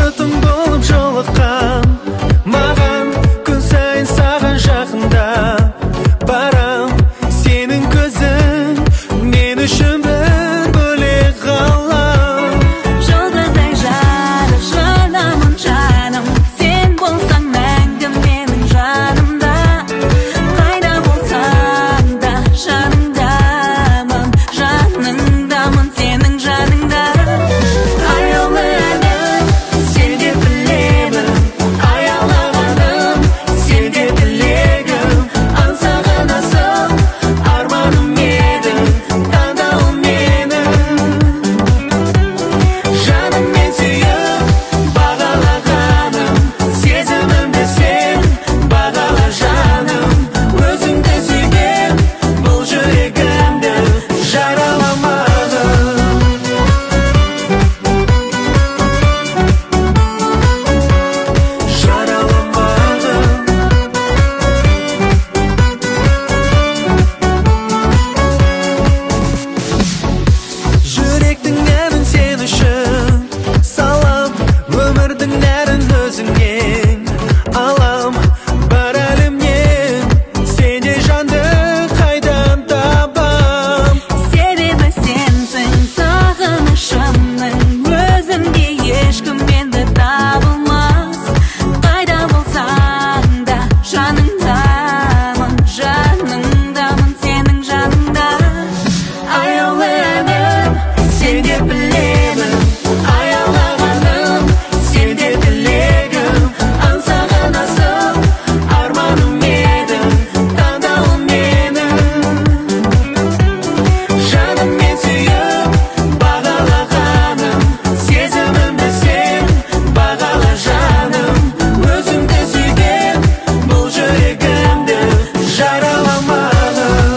бақытым болып жолыққан маған күн сайын саған жақында барам сенің көзің мен үшін бір бөлек ғалам жұлдыздай жарық жанамын жаным сен болсаң мәңгі менің жанымда қайда болсаң да жаныңдамын жаныңдамын сенің жаныңда аяулы әнім сен де білемін аялағаным сен де тілегім аңсаған асыл арманым едің таңдауым менің жаныммен сүйіп бағалағаным сезімімді сен бағала жаным өзіңді сүйген бұл жүрегімді жараламадым жүректің әнін сен үшін салам өмірдің нәрін өзіңнен алам бар әлемнен сендей жанды қайдан табам себебі сенсің сағынышымның өзімде ешкім енді табылмас қайда болсаң да жаныңдамын жаныңдамын сенің жаныңда аяулы әнім сен де білемін аялағаным сен де тілегім аңсаған асыл арманым едің таңдауым менің жаныммен сүйіп бағалағаным сезімімді сен бағала жаным өзіңді сүйген бұл жүрегімді жараламадым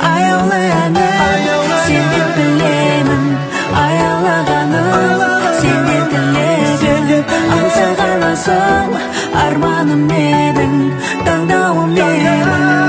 аяулы әнім сен де білемін аялағаным сен де тілегім аңсаған асыл арманым едің таңдауым менің